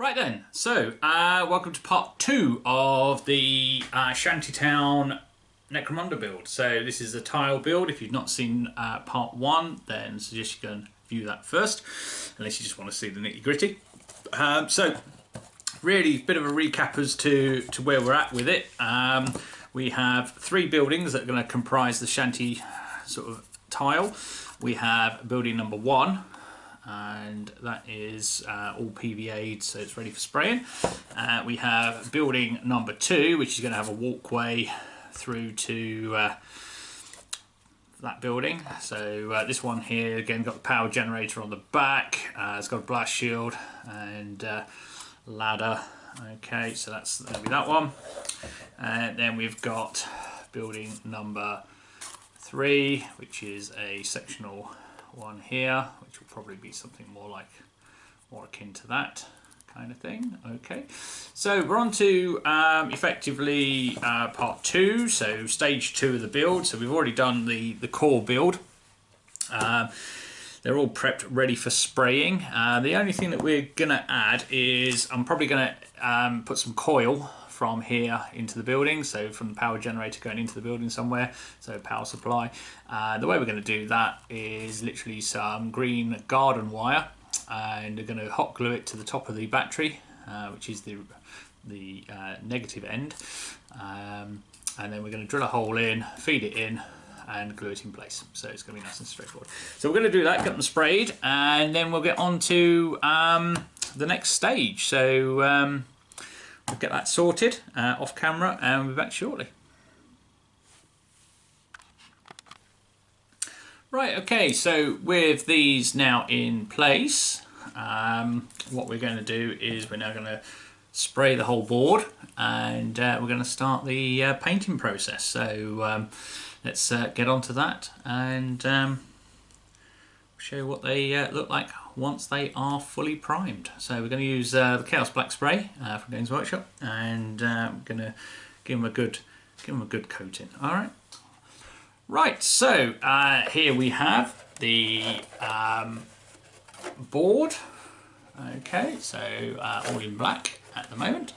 Right then, so welcome to part 2 of the Shantytown Necromunda build. So this is a tile build. If you've not seen part 1, then I suggest you go and view that first, unless you just want to see the nitty gritty. So really a bit of a recap as to where we're at with it. We have 3 buildings that are going to comprise the shanty sort of tile. We have building number 1. And that is all PVA'd, so it's ready for spraying. We have building number 2, which is going to have a walkway through to that building. So this one here, again, got the power generator on the back. It's got a blast shield and ladder. Okay, so that's going to be that one. And then we've got building number 3, which is a sectional one here, which will probably be something more akin to that kind of thing. Okay, so we're on to effectively part 2, so stage 2 of the build. So we've already done the core build. They're all prepped, ready for spraying. The only thing that we're gonna add is I'm probably gonna put some coil from here into the building, so from the power generator going into the building somewhere, so power supply. The way we're going to do that is literally some green garden wire, and we're going to hot glue it to the top of the battery, which is the negative end, and then we're going to drill a hole in, feed it in, and glue it in place. So it's going to be nice and straightforward. So we're going to do that, get them sprayed, and then we'll get on to the next stage. So we'll get that sorted off camera and we'll be back shortly. Right, okay, so with these now in place, what we're going to do is we're now going to spray the whole board, and we're going to start the painting process. So let's get on to that and show you what they look like once they are fully primed. So we're going to use the Chaos Black spray from Games Workshop, and we're going to give them a good coating. All right. Right. So here we have the board. Okay. So all in black at the moment.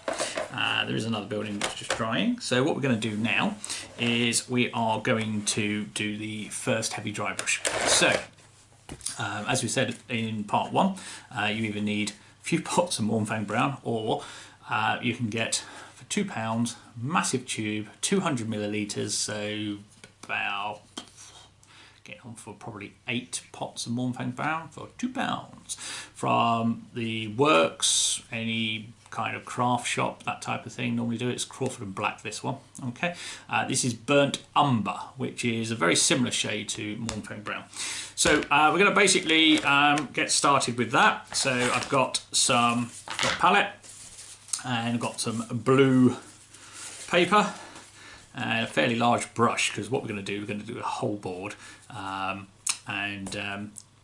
There is another building that's just drying. So what we're going to do now is we are going to do the first heavy dry brush. So as we said in part 1, you either need a few pots of Mornfang Brown, or you can get, for £2, massive tube, 200 millilitres, so about, get on for probably 8 pots of Mornfang Brown for £2. From the works, any kind of craft shop, that type of thing, normally do it. It's Crawford and Black, this one. Okay, this is Burnt Umber, which is a very similar shade to Mornfang Brown. So we're going to basically get started with that. So I've got palette, and got some blue paper and a fairly large brush, because what we're going to do a whole board, and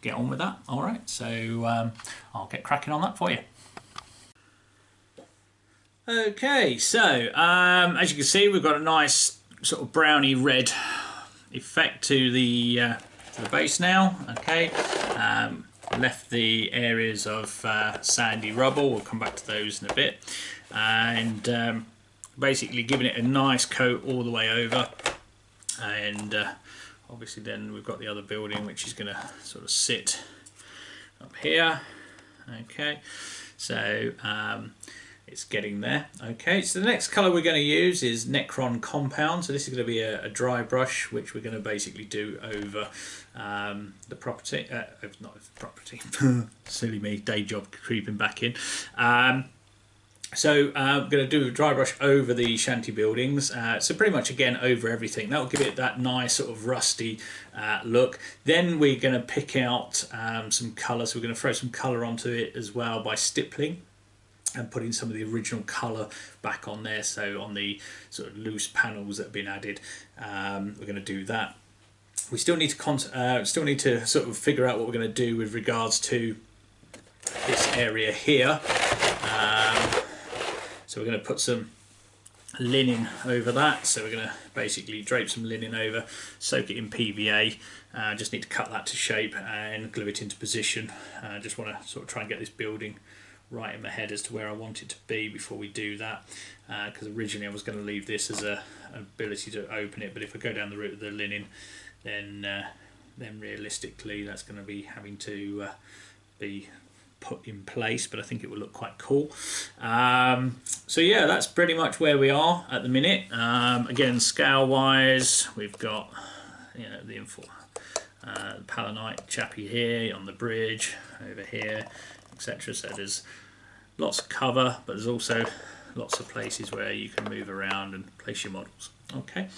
get on with that. All right, so I'll get cracking on that for you. Okay, so as you can see, we've got a nice sort of browny red effect to the base now. Okay, left the areas of sandy rubble. We'll come back to those in a bit, and basically giving it a nice coat all the way over. And obviously then we've got the other building, which is going to sort of sit up here. Okay, so it's getting there. Okay, so the next colour we're going to use is Necron Compound. So this is going to be a dry brush, which we're going to basically do over the property. Not the property. Silly me, day job creeping back in. So we're going to do a dry brush over the shanty buildings. So pretty much again over everything. That will give it that nice sort of rusty look. Then we're going to pick out some colour. So we're going to throw some colour onto it as well by stippling, and putting some of the original colour back on there. So on the sort of loose panels that have been added, we're going to do that. We still need to sort of figure out what we're going to do with regards to this area here. So we're going to put some linen over that. So we're going to basically drape some linen over, soak it in PVA. Just need to cut that to shape and glue it into position. Just want to sort of try and get this building right in my head as to where I want it to be before we do that, because originally I was going to leave this as an ability to open it, but if I go down the route of the linen, then realistically that's going to be having to be put in place, but I think it will look quite cool. So yeah, that's pretty much where we are at the minute. Again, scale wise, we've got, you know, the Palanite chappy here on the bridge, over here, etc. So there's lots of cover, but there's also lots of places where you can move around and place your models. Okay,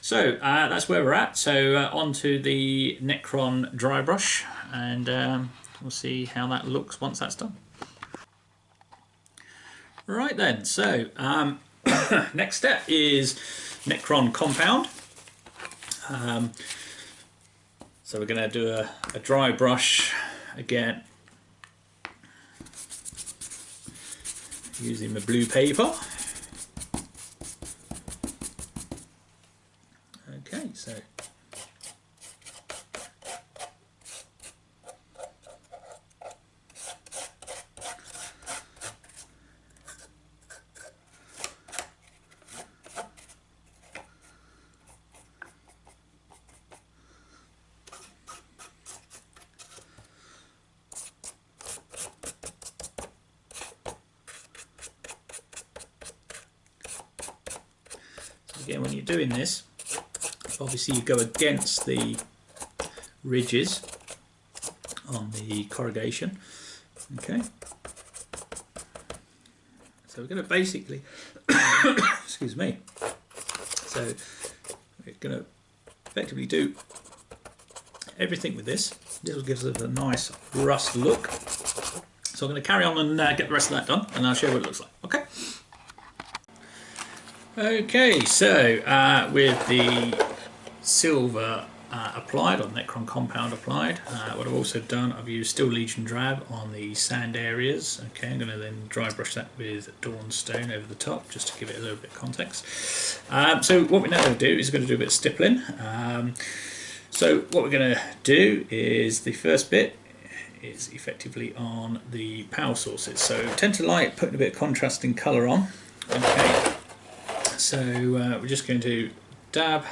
so that's where we're at. So on to the Necron dry brush, and we'll see how that looks once that's done. Right then, so next step is Necron compound. So we're going to do a dry brush again, using the blue paper. Okay, so again, when you're doing this, obviously you go against the ridges on the corrugation. Okay, so we're going to basically excuse me, so we're going to effectively do everything with this. This will give us a nice rust look, so I'm going to carry on and get the rest of that done, and I'll show you what it looks like. Okay. Okay, so with the silver applied, or Necron compound applied, what I've also done, I've used Steel Legion drab on the sand areas. Okay, I'm going to then dry brush that with Dawnstone over the top, just to give it a little bit of context. So what we're now going to do is we're going to do a bit of stippling. So what we're going to do is, the first bit is effectively on the power sources. So tend to like putting a bit of contrasting colour on. Okay. So we're just going to dab,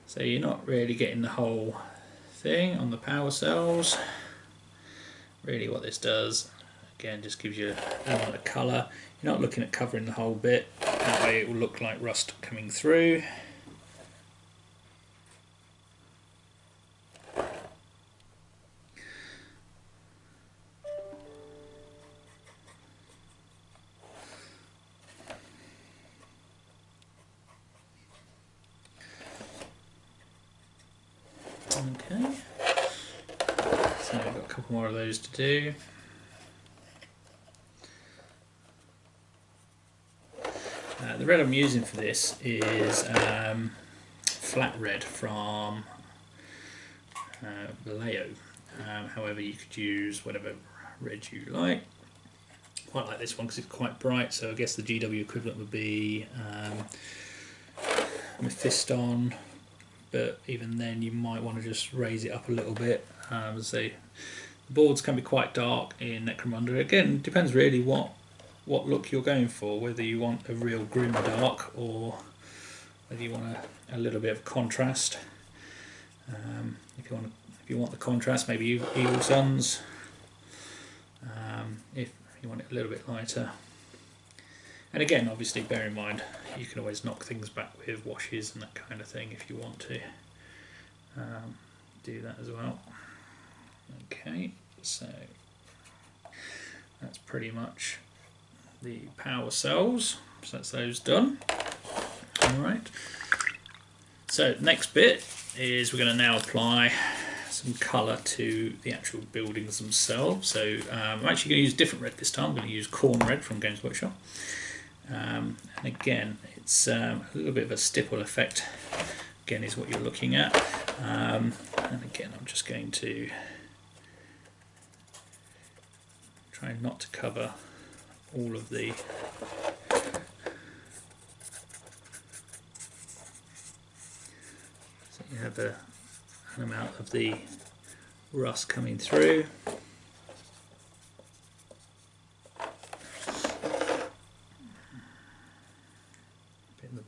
so you're not really getting the whole thing on the power cells. Really what this does, again, just gives you a lot of colour. You're not looking at covering the whole bit, that way it will look like rust coming through. Okay, so we've got a couple more of those to do. The red I'm using for this is flat red from Vallejo. However, you could use whatever red you like. Quite like this one because it's quite bright, so I guess the GW equivalent would be Mephiston. But even then you might want to just raise it up a little bit. The boards can be quite dark in Necromunda. Again, depends really what look you're going for, whether you want a real grim dark or whether you want a little bit of contrast. If you want the contrast, maybe Evil Suns. If you want it a little bit lighter. And again, obviously bear in mind, you can always knock things back with washes and that kind of thing if you want to do that as well. Okay, so that's pretty much the power cells, so that's those done. Alright, so next bit is we're going to now apply some colour to the actual buildings themselves. So I'm actually going to use a different red this time. I'm going to use Corn Red from Games Workshop. And again, it's a little bit of a stipple effect, again, is what you're looking at. And again, I'm just going to try not to cover all of the so you have an amount of the rust coming through.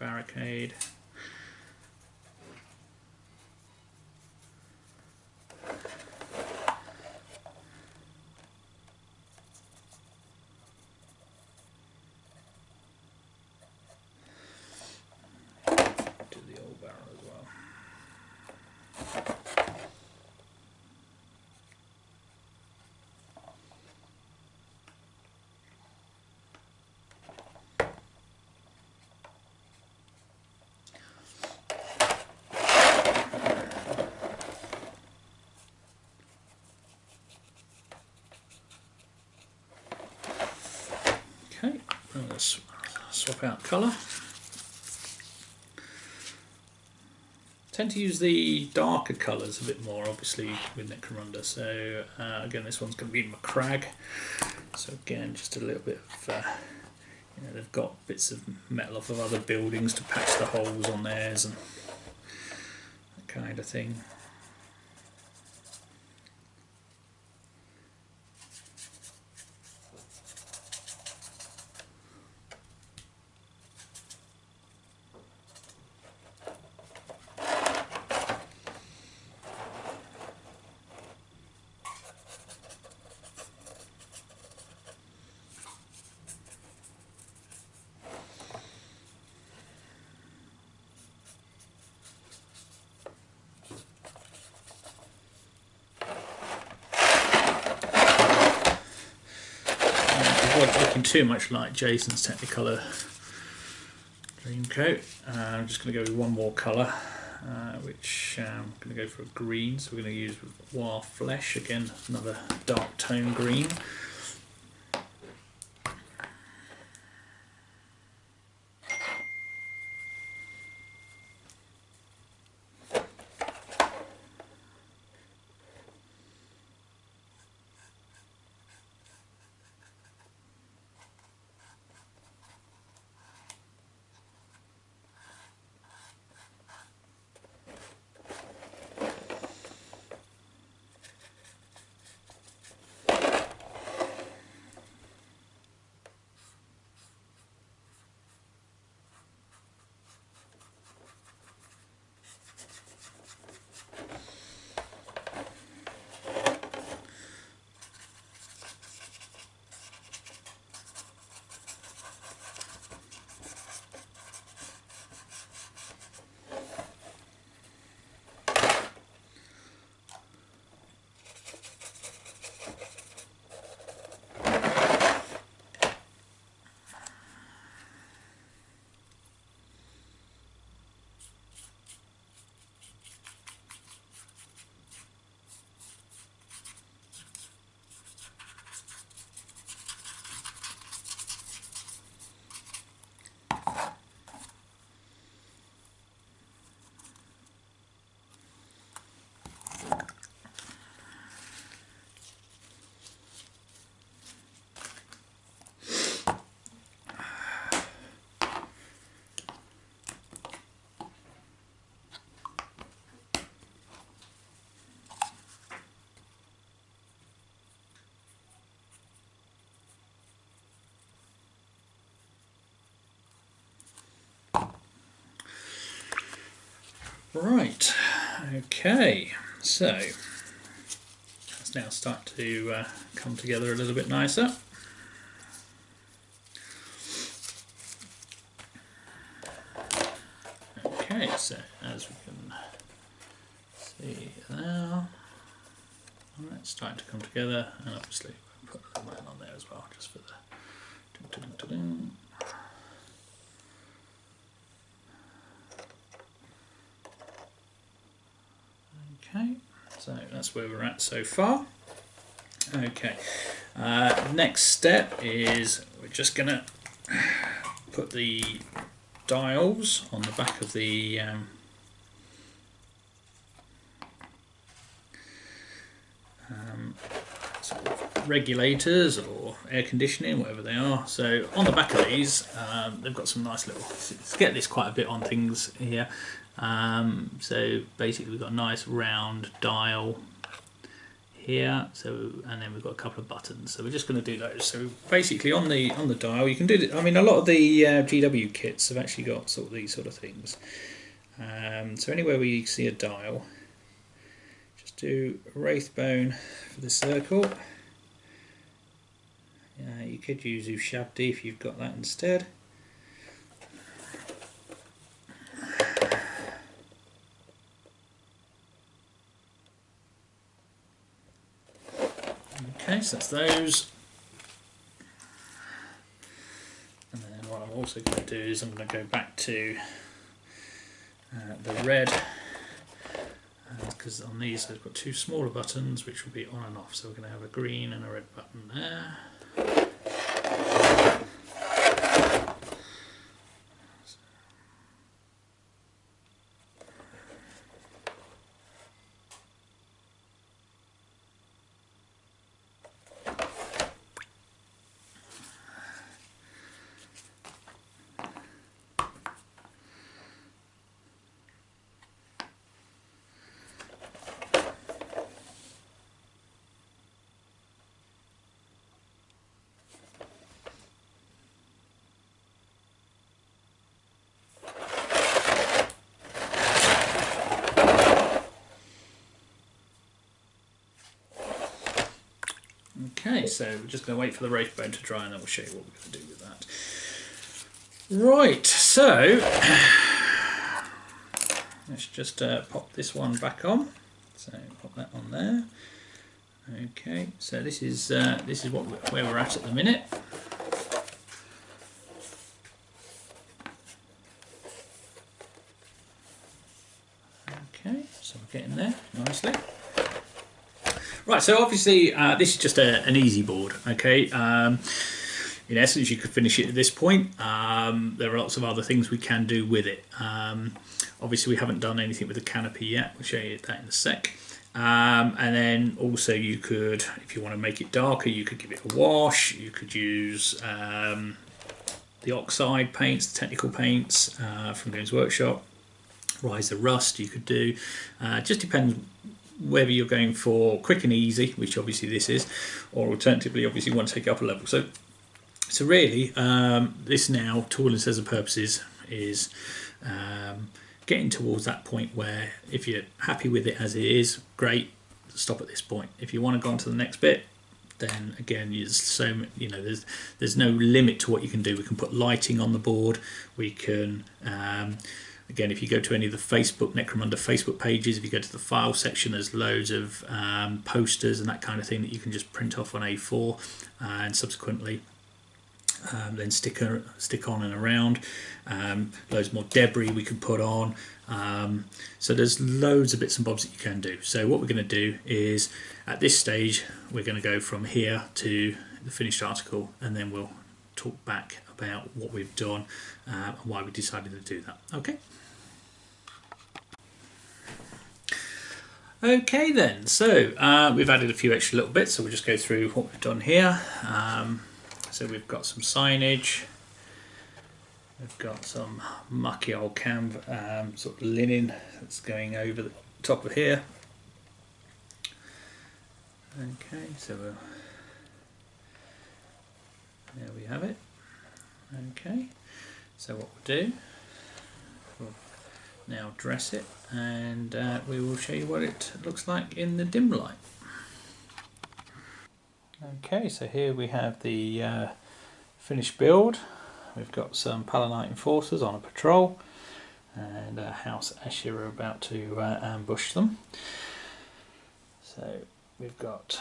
barricade. Do the old barrel as well. Okay, let's swap out colour. Tend to use the darker colours a bit more, obviously, with Necromunda. So again, this one's going to be Macragge. So again, just a little bit of, you know, they've got bits of metal off of other buildings to patch the holes on theirs and that kind of thing. Looking too much like Jason's Technicolor Dreamcoat. I'm just going to go with one more colour, which I'm going to go for a green. So we're going to use Wild Flesh, again another dark tone green. Right, okay, so let's now start to come together a little bit nicer. Okay, so as we can see now, it's starting to come together, and obviously we'll put a line on there as well, just for the ding-ding-ding-ding. Okay, so that's where we're at so far. Okay, next step is we're just going to put the dials on the back of the sort of regulators or air conditioning, whatever they are. So on the back of these, they've got some nice little, get this quite a bit on things here. So basically we've got a nice round dial here. So, and then we've got a couple of buttons. So we're just going to do those. So basically on the dial, you can do it. I mean, a lot of the GW kits have actually got sort of these sort of things. So anywhere where you see a dial, just do a Wraithbone for the circle. You could use Ushabti if you've got that instead. Okay, so that's those. And then what I'm also going to do is I'm going to go back to the red, because on these they've got two smaller buttons which will be on and off. So we're going to have a green and a red button there. Okay, so we're just going to wait for the Wraithbone to dry and then we'll show you what we're going to do with that. Right, so let's just pop this one back on. So pop that on there. Okay, so this is where we're at the minute. Okay, so we're getting there nicely. Right, so obviously this is just an easy board, okay? In essence, you could finish it at this point. There are lots of other things we can do with it. Obviously, we haven't done anything with the canopy yet. We'll show you that in a sec. And then also you could, if you want to make it darker, you could give it a wash. You could use the oxide paints, the technical paints from Games Workshop. Rise the Rust you could do. Just depends whether you're going for quick and easy, which obviously this is, or alternatively obviously you want to take it up a level. So really this now, to all intents and purposes, is getting towards that point where if you're happy with it as it is, great, stop at this point. If you want to go on to the next bit, then again there's no limit to what you can do. We can put lighting on the board, we can again, if you go to any of the Necromunda Facebook pages, if you go to the file section, there's loads of posters and that kind of thing that you can just print off on A4 and subsequently then stick on and around. Loads more debris we can put on. So there's loads of bits and bobs that you can do. So what we're going to do is, at this stage, we're going to go from here to the finished article, and then we'll talk back about what we've done and why we decided to do that. Okay. Okay then, so we've added a few extra little bits, so we'll just go through what we've done here. So we've got some signage, we've got some mucky old sort of linen that's going over the top of here. Okay, so there we have it. Okay, so what we'll do, we'll now dress it, and we will show you what it looks like in the dim light. Okay, so here we have the finished build. We've got some Palanite enforcers on a patrol, and House Escher are about to ambush them. So we've got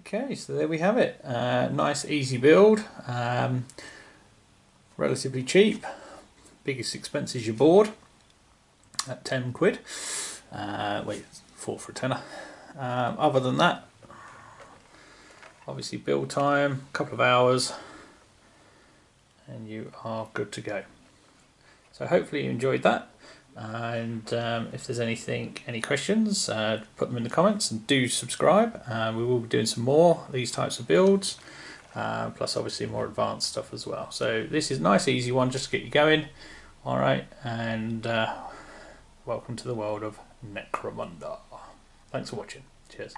Okay, so there we have it. Nice easy build, relatively cheap. Biggest expense is your board at 10 quid. Wait, 4 for a tenner. Other than that, obviously build time, a couple of hours, and you are good to go. So hopefully you enjoyed that, and if there's any questions, put them in the comments, and do subscribe. We will be doing some more of these types of builds, plus obviously more advanced stuff as well. So this is a nice easy one just to get you going. Alright, and welcome to the world of Necromunda. Thanks for watching. Cheers.